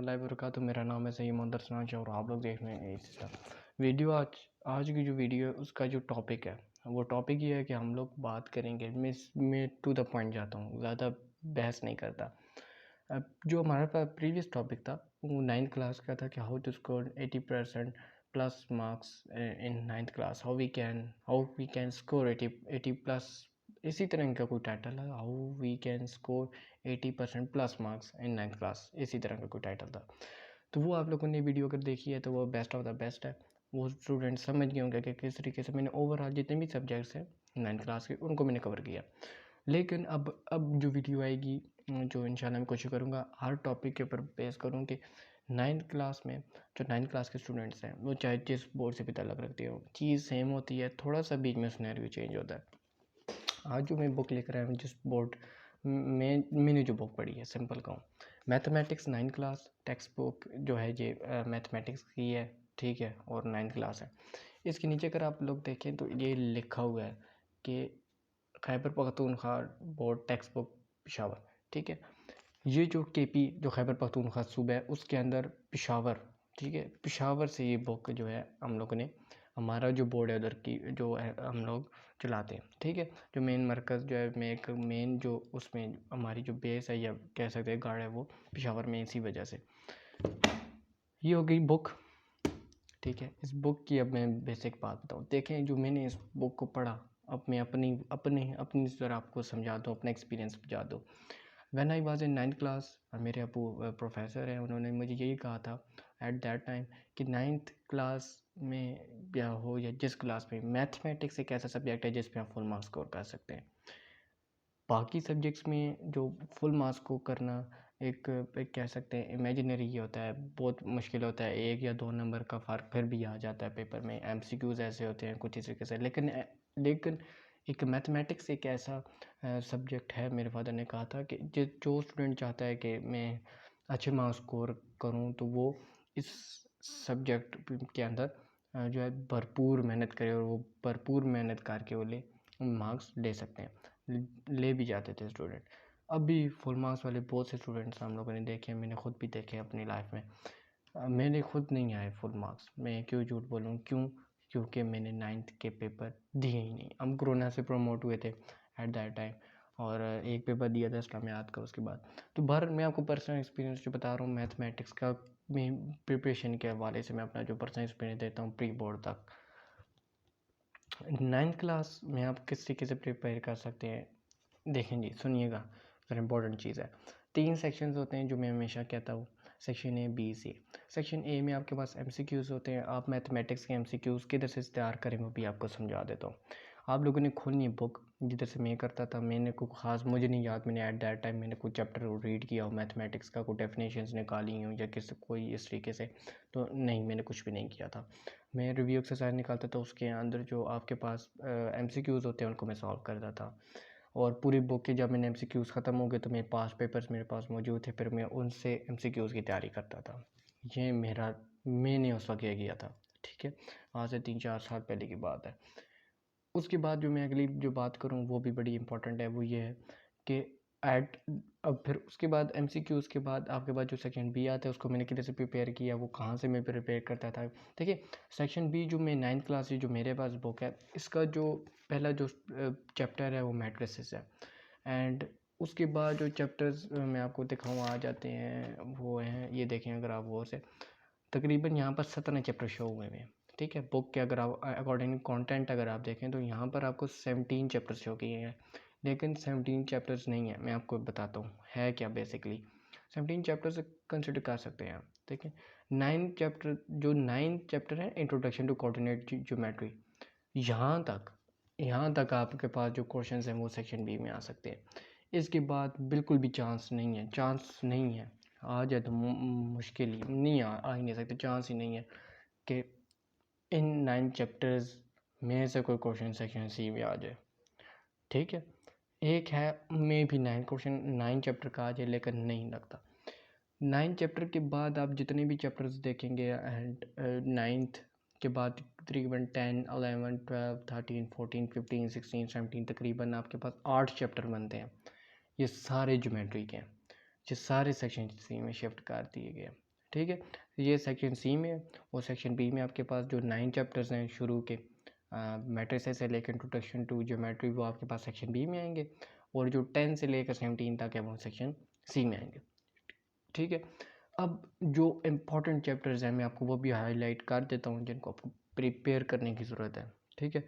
रहमतुल्लाहि व बरकातुहू। मेरा नाम है सईद मोहम्मद अरसलान शाह और आप लोग देख रहे हैं इसी तरह वीडियो। आज की जो वीडियो है उसका जो टॉपिक है वो टॉपिक ये है कि हम लोग बात करेंगे। मैं टू द पॉइंट जाता हूँ, ज़्यादा बहस नहीं करता। अब जो हमारे पास प्रीवियस टॉपिक था वो 9th क्लास का था कि how to score 80% plus marks in 9th class, how we can score 80 plus. इसी तरह का कोई टाइटल है, how we can score 80% plus marks in 9th class, इसी तरह का कोई टाइटल था। तो वो आप लोगों ने वीडियो अगर देखी है तो वो बेस्ट ऑफ द बेस्ट है। वो स्टूडेंट समझ गए होंगे कि किस तरीके से मैंने ओवरऑल जितने भी सब्जेक्ट्स हैं 9th क्लास के उनको मैंने कवर किया। लेकिन अब जो वीडियो आएगी, जो इंशाल्लाह मैं कोशिश करूँगा हर टॉपिक के ऊपर बेस करूँ कि 9th क्लास में जो 9th क्लास के स्टूडेंट्स हैं वो चाहे जिस बोर्ड से भी ताल्लुक़ रखते हो, चीज़ सेम होती है, थोड़ा सा बीच में सिनेरियो चेंज होता है। आज जो मैं बुक लेकर आया हूँ, जिस बोर्ड में मैंने जो बुक पढ़ी है, सिंपल कहूँ, mathematics 9th class text book जो है ये मैथमेटिक्स की है, ठीक है, और 9th क्लास है। इसके नीचे अगर आप लोग देखें तो ये लिखा हुआ है कि Khyber Pakhtunkhwa board text book Peshawar, ठीक है। ये जो केपी जो खैबर पख्तूनख्वा सूबा है उसके अंदर पेशावर, ठीक है, पेशावर से ये बुक जो है हम लोगों ने, हमारा जो बोर्ड है उधर की जो है हम लोग चलाते हैं, ठीक है। जो मेन मरकज़ जो है मेन जो उसमें हमारी जो बेस है या कह सकते हैं गार्ड है वो पेशावर में, इसी वजह से ये हो गई बुक, ठीक है। इस बुक की अब मैं बेसिक बात बताऊँ। देखें, जो मैंने इस बुक को पढ़ा, अब मैं अपनी ज़रा आपको समझा दूँ, अपना एक्सपीरियंस बता दूँ। When I was in 9th class, मेरे अबू प्रोफेसर हैं, उन्होंने मुझे यही कहा था एट दैट टाइम कि 9th क्लास में या हो या जिस क्लास में, मैथमेटिक्स एक ऐसा सब्जेक्ट है जिस पे आप फुल मार्क्स स्कोर कर सकते हैं। बाकी सब्जेक्ट्स में जो फुल मार्क्स को करना एक कह सकते हैं इमेजिनरी ही होता है, बहुत मुश्किल होता है। 1 या 2 नंबर का फ़र्क फिर भी आ जाता है पेपर में, एमसीक्यूज़ ऐसे होते हैं कुछ इस तरीके से। लेकिन एक मैथमेटिक्स एक ऐसा सब्जेक्ट है, मेरे फादर ने कहा था कि जो स्टूडेंट चाहता है कि मैं अच्छे मार्क्स स्कोर करूं तो वो इस सब्जेक्ट के अंदर जो है भरपूर मेहनत करे, और वो भरपूर मेहनत करके वो मार्क्स ले सकते हैं, ले भी जाते थे स्टूडेंट। अब भी फुल मार्क्स वाले बहुत से स्टूडेंट्स हम लोगों ने देखे हैं, मैंने खुद भी देखे हैं अपनी लाइफ में। मेरे खुद नहीं आए फुल मार्क्स, मैं क्यों झूठ बोलूँ, क्योंकि मैंने 9th के पेपर दिए ही नहीं। हम कोरोना से प्रमोट हुए थे एट दैट टाइम, और एक पेपर दिया था इस्लामियात का उसके बाद। तो मैं आपको पर्सनल एक्सपीरियंस जो बता रहा हूँ मैथमेटिक्स का, मैं प्रिपरेशन के हवाले से मैं अपना जो पर्सनल एक्सपीरियंस देता हूँ प्री बोर्ड तक। 9th क्लास में आप किस तरीके से प्रिपेयर कर सकते हैं, देखें जी, सुनिएगा, ज़रा इम्पोर्टेंट चीज़ है। 3 सेक्शंस होते हैं जो मैं हमेशा कहता हूँ, section A, B, C. Section A में आपके पास एमसीक्यूज़ होते हैं। आप मैथमेटिक्स के एमसीक्यूज़ किधर से तैयार करें वो भी आपको समझा देता हूँ। आप लोगों ने खोलनी है बुक, जिधर से मैं करता था। मैंने कोई ख़ास मुझे नहीं याद, मैंने एट दैट टाइम मैंने कोई चैप्टर रीड किया हो मैथमेटिक्स का, कोई डेफिनेशंस निकाली हो या कोई इस तरीके से, तो नहीं, मैंने कुछ भी नहीं किया था। मैं रिव्यू एक्सरसाइज निकालता था, उसके अंदर जो आपके पास एमसीक्यूज़ होते हैं उनको मैं सॉल्व करता था। और पूरी बुक के जब मैंने एमसीक्यूज़ ख़त्म हो गए तो मेरे पास पेपर्स मेरे पास मौजूद थे, फिर मैं उनसे एमसीक्यूज़ की तैयारी करता था। मैंने उस वक्त ये किया था, ठीक है। आज से 3-4 साल पहले की बात है। उसके बाद जो मैं अगली जो बात करूँ वो भी बड़ी इंपॉर्टेंट है, वो ये है कि अब फिर उसके बाद एमसीक्यूज़ के बाद आपके पास जो सेक्शन बी आता है उसको मैंने किधर से प्रिपेयर किया, वो कहाँ से मैं प्रिपेयर करता था। देखिए, सेक्शन बी जो मैं 9th क्लास से जो मेरे पास बुक है, इसका जो पहला जो चैप्टर है वो मैट्रिसेस है। एंड उसके बाद जो चैप्टर्स मैं आपको दिखाऊँ आ जाते हैं वो हैं, ये देखें अगर आप गौर से, तकरीबन यहाँ पर 17 चैप्टर शो हुए हैं, ठीक है। बुक के अगर आप अकॉर्डिंग कंटेंट अगर आप देखें तो यहाँ पर आपको 17 चैप्टर्स शो किए हैं, लेकिन 17 चैप्टर्स नहीं है। मैं आपको बताता हूँ है क्या। बेसिकली 17 चैप्टर्स कंसिडर कर सकते हैं आप, ठीक है। 9th चैप्टर है इंट्रोडक्शन टू कोऑर्डिनेट ज्योमेट्री। यहाँ तक आपके पास जो क्वेश्चंस हैं वो सेक्शन बी में आ सकते हैं। इसके बाद बिल्कुल भी चांस नहीं है, आ जाए तो मुश्किल ही नहीं, आ ही नहीं सकते, चांस ही नहीं है कि इन 9 चैप्टर्स में से कोई क्वेश्चन सेक्शन सी में आ जाए, ठीक है। एक है मे भी 9 चैप्टर का आ जाए, लेकिन नहीं लगता। 9 चैप्टर के बाद आप जितने भी चैप्टर्स देखेंगे एंड 9th के बाद तकरीबन 10, 11, 12, 13, 14, 15, 16, 17 तकरीबन आपके पास 8 चैप्टर बनते हैं। ये सारे ज्योमेट्री के हैं, ये सारे सेक्शन सी में शिफ्ट कर दिए गए। ठीक है, ये सेक्शन सी में है। और सेक्शन बी में आपके पास जो 9 चैप्टर्स हैं शुरू के मैट्रिसेस से लेकर इंट्रोडक्शन टू ज्योमेट्री, वो आपके पास सेक्शन बी में आएंगे। और जो 10 से लेकर 17 तक है वो सेक्शन सी में आएंगे। ठीक है, अब जो इम्पोर्टेंट चैप्टर्स हैं मैं आपको वो भी हाईलाइट कर देता हूँ जिनको आपको प्रिपेयर करने की ज़रूरत है। ठीक है,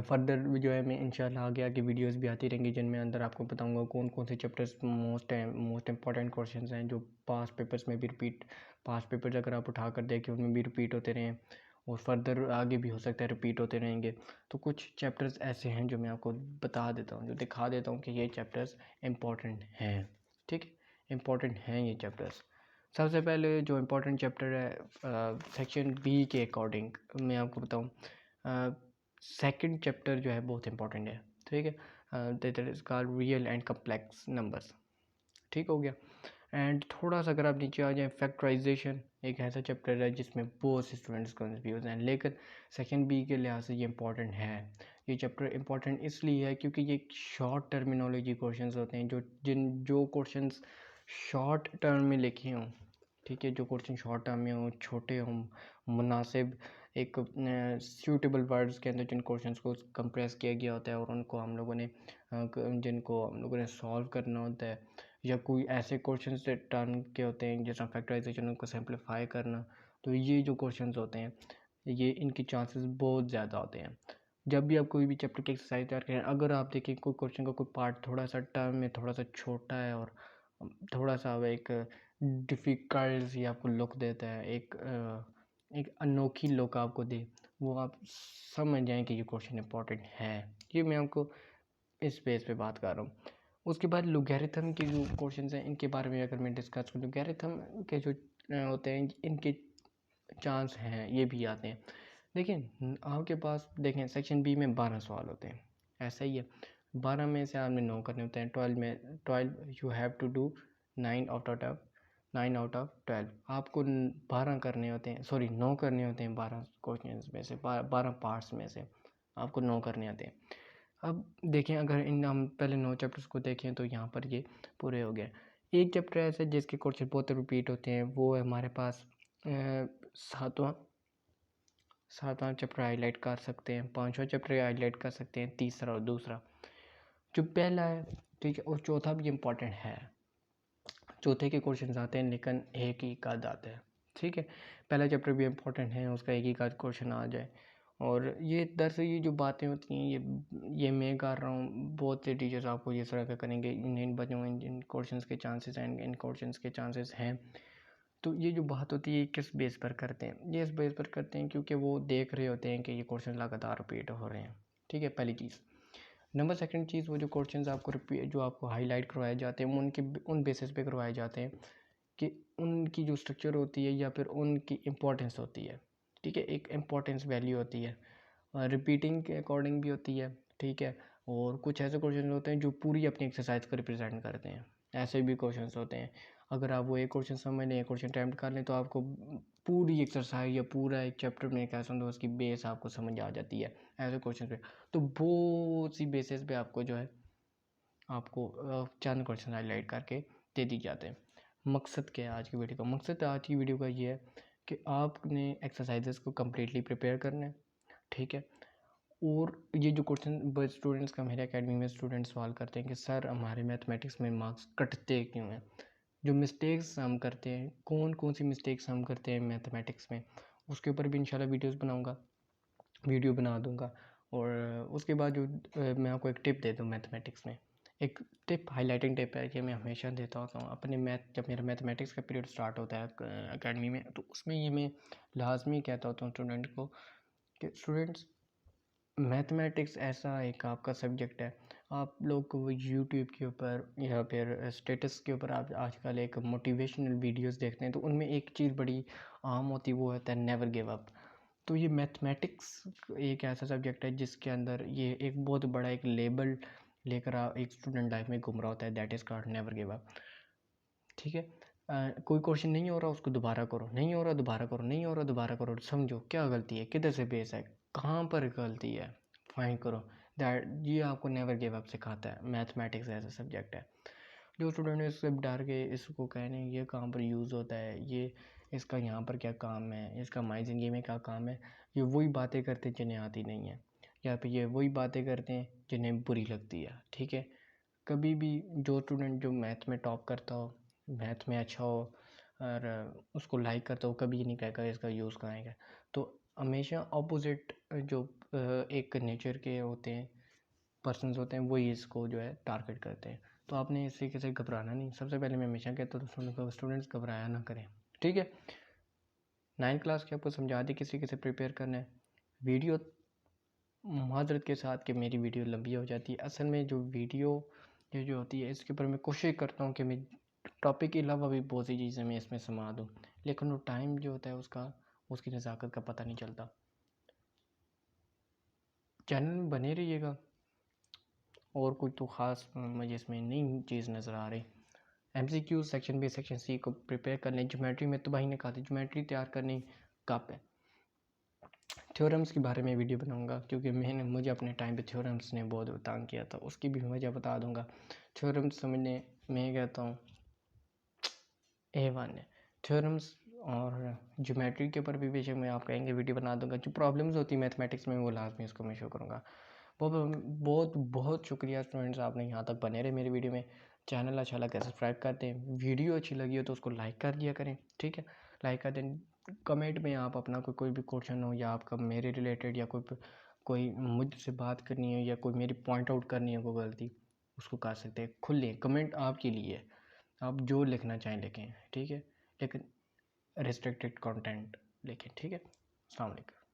फर्दर जो है मैं इंशाल्लाह आगे आगे वीडियोस भी आती रहेंगी जिनमें अंदर आपको बताऊंगा कौन कौन से चैप्टर्स मोस्ट इंपॉर्टेंट क्वेश्चंस हैं जो पास पेपर्स में भी रिपीट, पास पेपर्स अगर आप उठा कर देखें उनमें भी रिपीट होते रहें और फर्दर आगे भी हो सकता है रिपीट होते रहेंगे। तो कुछ चैप्टर्स ऐसे हैं जो मैं आपको बता देता हूँ, जो दिखा देता हूँ कि ये चैप्टर्स इम्पॉर्टेंट हैं। ठीक है, इम्पॉर्टेंट हैं ये चैप्टर्स। सबसे पहले जो इम्पोर्टेंट चैप्टर है सेक्शन बी के अकॉर्डिंग मैं आपको बताऊँ, सेकंड चैप्टर जो है बहुत इंपॉर्टेंट है। ठीक है, that is called real and complex numbers. ठीक हो गया। एंड थोड़ा सा अगर आप नीचे आ जाए, फैक्टराइजेशन एक ऐसा चैप्टर है जिसमें बहुत से स्टूडेंट्स कंफ्यूज हैं, लेकिन सेक्शन बी के लिहाज से ये इंपॉर्टेंट है। ये चैप्टर इंपॉर्टेंट इसलिए है क्योंकि ये शॉर्ट टर्मिनोलॉजी क्वेश्चंस होते हैं, जो क्वेश्चंस शॉर्ट टर्म में लिखे हों। ठीक है, जो क्वेश्चन शॉर्ट टर्म में हों, छोटे हों, मुनासिब एक सूटेबल वर्ड्स के अंदर जिन क्वेश्चंस को कंप्रेस किया गया होता है और उनको हम लोगों ने जिनको हम लोगों ने सॉल्व करना होता है, या कोई ऐसे क्वेश्चन टर्न के होते हैं जैसा फैक्टराइजेशन, उनको सिंप्लीफाई करना। तो ये जो क्वेश्चंस होते हैं ये इनकी चांसेस बहुत ज़्यादा होते हैं। जब भी आप कोई भी चैप्टर की एक्सरसाइज तैयार करें, अगर आप देखें कोई क्वेश्चन का कोई पार्ट थोड़ा सा टर्म में थोड़ा सा छोटा है और थोड़ा सा एक डिफ़िकल्ट सी आपको लुक देता है, एक अनोखी लुक आपको दे, वो आप समझ जाएं कि ये क्वेश्चन इंपॉर्टेंट है। ये मैं आपको इस बेस पे बात कर रहा हूँ। उसके बाद लोगैरिथम के जो क्वेश्चंस हैं इनके बारे में अगर मैं डिस्कस करूँ, लोगैरिथम के जो होते हैं इनके चांस हैं ये भी आते हैं। देखिए आपके पास देखें सेक्शन बी में 12 सवाल होते हैं, ऐसा ही है। 12 में से आपने 9 करने होते हैं। 12 you have to do 9 out of 12 आपको 12 करने होते हैं, सॉरी 9 करने होते हैं। 12 क्वेश्चन में से 12 पार्ट्स में से आपको 9 करने होते हैं। अब देखें अगर इन हम पहले 9 चैप्टर्स को देखें तो यहाँ पर ये पूरे हो गए। एक चैप्टर ऐसा जिसके क्वेश्चन बहुत रिपीट होते हैं, वो है हमारे पास सातवां चैप्टर हाईलाइट कर सकते हैं, पांचवा चैप्टर हाईलाइट कर सकते हैं, तीसरा और दूसरा जो पहला है। ठीक है, और चौथा भी इम्पोर्टेंट है। चौथे के क्वेश्चन आते हैं लेकिन एक ही का आते हैं। ठीक है, पहला चैप्टर भी इम्पोर्टेंट है, उसका एक ही का क्वेश्चन आ जाए। और ये दरअसल ये जो बातें होती हैं ये मैं कर रहा हूँ, बहुत से टीचर्स आपको ये तरह का करेंगे, इन बच्चों इन क्वेश्चंस के चांसेस हैं, इन क्वेश्चंस के चांसेस हैं। तो ये जो बात होती है किस बेस पर करते हैं, ये इस बेस पर करते हैं क्योंकि वो देख रहे होते हैं कि ये क्वेश्चन लगातार रिपीट हो रहे हैं। ठीक है, पहली चीज़। नंबर सेकंड चीज़, वो जो क्वेश्चंस आपको रिपीट जो आपको हाईलाइट करवाए जाते हैं उनके उन बेसिस पे करवाए जाते हैं कि उनकी जो स्ट्रक्चर होती है या फिर उनकी इम्पोर्टेंस होती है। ठीक है, एक इम्पोर्टेंस वैल्यू होती है, रिपीटिंग के अकॉर्डिंग भी होती है। ठीक है, और कुछ ऐसे क्वेश्चन होते हैं जो पूरी अपनी एक्सरसाइज को रिप्रेजेंट करते हैं, ऐसे भी क्वेश्चन होते हैं। अगर आप वो एक क्वेश्चन समझ लें, एक क्वेश्चन अटैम्प्ट कर लें तो आपको पूरी एक्सरसाइज या पूरा एक चैप्टर में कैसा होता है उसकी बेस आपको समझ आ जाती है ऐसे क्वेश्चन पे। तो बहुत सी बेसिस पे आपको जो है आपको चंद क्वेश्चन हाईलाइट करके दे दी जाते हैं। मकसद क्या है आज की वीडियो का? मकसद आज की वीडियो का ये है कि आपने एक्सरसाइजेस को कम्प्लीटली प्रिपेयर करना है। ठीक है, और ये जो क्वेश्चन स्टूडेंट्स का मेरे एकेडमी में स्टूडेंट सवाल करते हैं कि सर हमारे मैथमेटिक्स में मार्क्स कटते क्यों हैं, जो मिस्टेक्स हम करते हैं, कौन कौन सी मिस्टेक्स हम करते हैं मैथमेटिक्स में, उसके ऊपर भी इंशाल्लाह वीडियो बना दूंगा। और उसके बाद जो मैं आपको एक टिप दे दूँ मैथमेटिक्स में, एक टिप हाईलाइटिंग टिप है कि मैं हमेशा देता होता हूँ अपने जब मेरा मैथमेटिक्स का पीरियड स्टार्ट होता है एकेडमी में, तो उसमें ये मैं लाजमी कहता होता हूँ स्टूडेंट को कि स्टूडेंट्स मैथमेटिक्स ऐसा एक आपका सब्जेक्ट है, आप लोग को यूट्यूब के ऊपर या फिर स्टेटस के ऊपर आप आजकल एक मोटिवेशनल वीडियोस देखते हैं तो उनमें एक चीज़ बड़ी आम होती है, वो होता है नेवर गिव अप। तो ये मैथमेटिक्स एक ऐसा सब्जेक्ट है जिसके अंदर ये एक बहुत बड़ा एक लेबल लेकर एक स्टूडेंट लाइफ में घूम रहा होता है, that is called never give up. ठीक है, कोई क्वेश्चन नहीं हो रहा उसको दोबारा करो, नहीं हो रहा दोबारा करो, नहीं हो रहा दोबारा करो, समझो क्या गलती है, किधर से बेस है, कहाँ पर गलती है, फाइंड करो। दैट ये आपको नेवर गिव अप सिखाता है। मैथमेटिक्स ऐसा सब्जेक्ट है। जो स्टूडेंट इससे डर के इसको कहने ये कहाँ पर यूज़ होता है, ये इसका यहाँ पर क्या काम है, इसका हमारी ज़िंदगी में क्या काम है, ये वही बातें करते हैं जिन्हें आती नहीं है, या फिर ये वही बातें करते हैं जिन्हें बुरी लगती है। ठीक है, कभी भी जो स्टूडेंट जो मैथ में टॉप करता हो, मैथ में अच्छा हो और उसको लाइक करता हो, कभी ये नहीं कहेगा इसका यूज़ कहाँ आएगा। तो हमेशा ऑपोजिट जो एक नेचर के होते हैं, पर्सन्स होते हैं, वही इसको जो है टारगेट करते हैं। तो आपने इस तरीके से घबराना नहीं। सबसे पहले मैं हमेशा कहता हूँ स्टूडेंट्स घबराया ना करें। ठीक है, 9th क्लास की आपको समझा दी किसी कैसे प्रिपेयर करना है। वीडियो माजरत के साथ कि मेरी वीडियो लंबी हो जाती है, असल में जो वीडियो ये जो होती है इसके ऊपर मैं कोशिश करता हूँ कि मैं टॉपिक के अलावा भी बहुत सी चीज़ें मैं इसमें समा दूँ, लेकिन वो टाइम जो होता है उसका उसकी नज़ाकत का पता नहीं चलता। चैनल में बने रहिएगा। और कुछ तो ख़ास मुझे इसमें नई चीज़ नज़र आ रही। MCQ section B section C को प्रिपेयर करने, ज्योमेट्री में तो भाई ने कहा था ज्योमेट्री तैयार करनी कब है। थ्योरम्स के बारे में वीडियो बनाऊंगा, क्योंकि मुझे अपने टाइम पे थ्योरम्स ने बहुत तंग किया था, उसकी भी वजह बता दूंगा। थ्योरम्स समझने मैं कहता हूँ A1 है थ्योरम्स। और ज्योमेट्री के ऊपर भी बेशक मैं आप कहेंगे वीडियो बना दूंगा। जो प्रॉब्लम्स होती है मैथमेटिक्स में वो लाजमी उसको मैं शो करूँगा। बहुत बहुत बहुत शुक्रिया स्टूडेंट्स, आपने यहाँ तक बने रहे मेरी वीडियो में। चैनल अच्छा लगा सब्सक्राइब कर दें, वीडियो अच्छी लगी हो तो उसको लाइक कर दिया करें। ठीक है, लाइक कर दें। कमेंट में आप अपना कोई भी क्वेश्चन हो, या आपका मेरे रिलेटेड, या कोई मुझसे बात करनी है, या कोई मेरी पॉइंट आउट करनी है कोई गलती, उसको कर सकते हैं। खुले कमेंट आपके लिए है, आप जो लिखना चाहें लिखें। ठीक है, लेकिन रिस्ट्रिक्टेड कंटेंट लिखें। ठीक है, अस्सलाम वालेकुम।